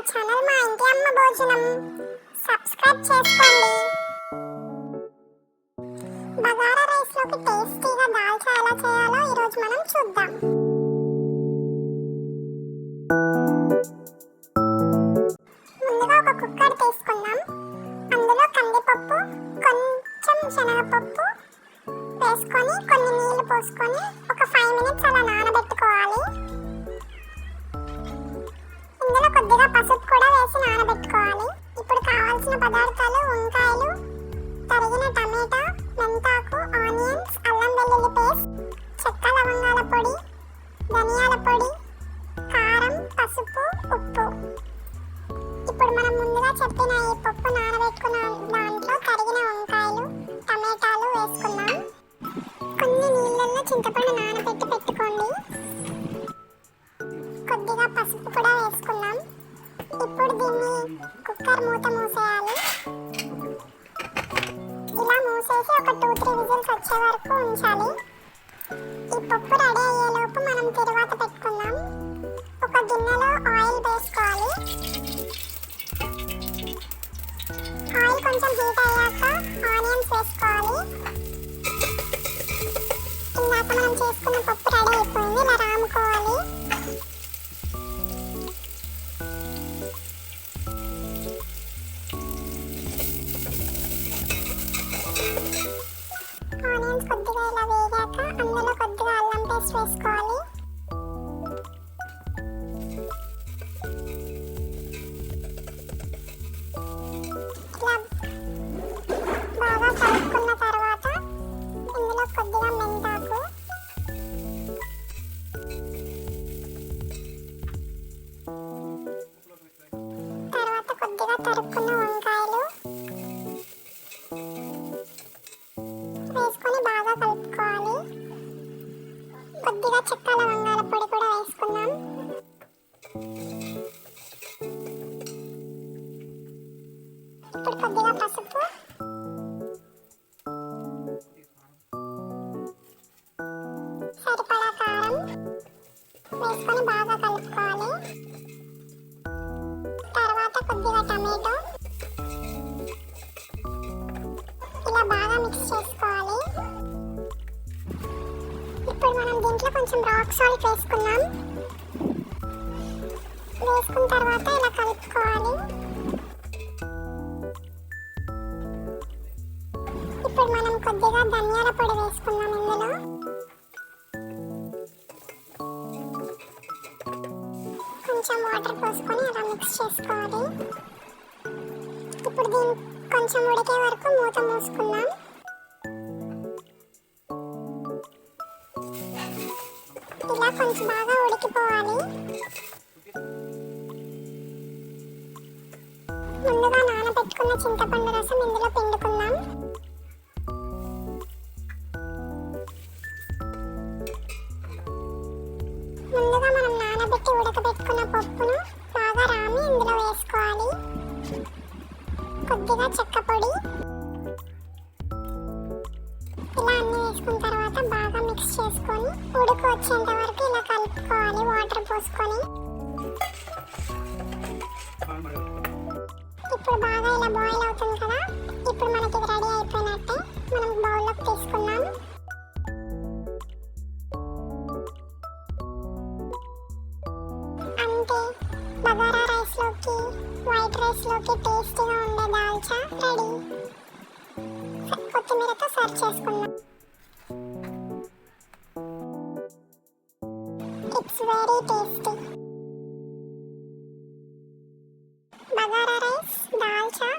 Channel మా ఇంటి అమ్మ భోజనం సబ్స్క్రైబ్ చేసుకోండి. బగారా రైస్ లోకి టేస్టీగా దాల్చా ఎలా చేయాలో ఈ రోజు మనం చూద్దాం. ముందుగా ఒక కుక్కర్ తీసుకుందాం. అందులో కందిపప్పు, కొంచెం శనగపప్పు వేసుకొని కొన్ని నీళ్లు పోసుకొని ఒక 5 మినిట్స్ అలా నానబెట్టుకోవాలి. ఇందులో కొద్దిగా పసుపు కూడా వేసి నానబెట్టుకోవాలి. ఇప్పుడు కావాల్సిన పదార్థాలు: వంకాయలు, తరిగిన టమాటా, మెంతాకు, ఆనియన్స్, అల్లం వెల్లుల్లి పేస్ట్, చెక్క లవంగాల పొడి, ధనియాల పొడి, కారం, పసుపు, ఉప్పు. ఇప్పుడు మనం ముందుగా చెప్పిన ఈ పప్పు నానబెట్టుకున్న దాంట్లో తరిగిన వంకాయలు, టమాటాలు వేసుకుందాం. కొన్ని నీళ్ళల్లో చింతపండు నానబెట్టి పెట్టుకోండి. కొద్దిగా పసుపు కూడా వేసుకుందాం. ఇప్పుడు దీన్ని కుక్కర్ మూత మూసేయాలి. ఇలా మూసేసి ఒక 2-3 విజిల్స్ వచ్చే వరకు ఉంచాలి. ఈ పప్పు రెడీ అయ్యేలోపు మనం తిరువాత పెట్టుకుందాం. ఒక గిన్నెలో ఆయిల్ వేసుకోవాలి. ఆయిల్ కొంచెం హీట్ అయ్యాక ఆనియన్స్ వేసుకోవాలి. ఇందాక మనం చేసుకున్న పప్పు రెడీ అయిపోయింది. ఇలా రాముకోవాలి. ఆనియన్స్ కొద్దిగా ఇలా వేగాక అందులో కొద్దిగా అల్లం పేస్ట్ వేసుకోవాలి. ఇలా బాగా కలుపుకున్న తర్వాత ఇందులో కొద్దిగా మెంతాకు, తర్వాత కొద్దిగా తరుక్కున్న వంకాయలు వేసుకొని బాగా కలుపుకోవాలి. కొద్దిగా చెక్క లవంగాల పొడి కూడా వేసుకుందాం. ఇప్పుడు కొద్దిగా పసుపు, సరిపడా కారం వేసుకొని బాగా కలుపుకోవాలి. తర్వాత కొద్దిగా టమాటో ఇలా బాగా మిక్స్ చేసుకోవాలి. ఇప్పుడు మనం దీంట్లో కొంచెం రాక్ సాల్ట్ వేసుకుందాం. వేసుకున్న తర్వాత ఇలా కలుపుకోవాలి. ఇప్పుడు మనం కొద్దిగా ధనియాల పొడి వేసుకుందాం. ఇందులో కొంచెం వాటర్ పోసుకొని అలా మిక్స్ చేసుకోవాలి. ఇప్పుడు దీన్ని కొంచెం ఉడికే వరకు మూత మూసుకుందాం. ఇలా కొంచెం బాగా ఉడికిపోవాలి. ముందుగా నానబెట్టుకున్న చింతపండు రసం ఇందులో పిండుకుందాం. ముందుగా మనం నానబెట్టి ఉడకబెట్టుకున్న పప్పును బాగా రామి ఇందులో వేసుకోవాలి. కొద్దిగా చెక్క పొడి ఇలా అన్నీ వేసుకున్న తర్వాత బాగా మిక్స్ చేసుకొని ఉడుకు వచ్చేంత వరకు ఇలా కలుపుకోవాలి వాటర్ పోసుకొని. ఇప్పుడు బాగా ఇలా బాయిల్ అవుతుంది కదా, ఇప్పుడు మనకి ఇది రెడీ అయిపోయినట్టే. మనం బౌల్లోకి తీసుకుందాం. అంటే బగారా రైస్లోకి, వైట్ రైస్లోకి టేస్టీగా ఉండే దాల్చా రెడీ. కొత్తిమీరతో సర్వ్ చేసుకుందాం. It's very tasty. Bagara rice, dalcha,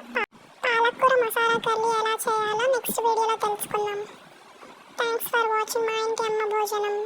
పాలకూర మసాలా కర్రీ ఎలా చేయాలో నెక్స్ట్ వీడియోలో తెలుసుకుందాం. థ్యాంక్స్ ఫర్ వాచింగ్ మా ఇంటి అమ్మ భోజనం.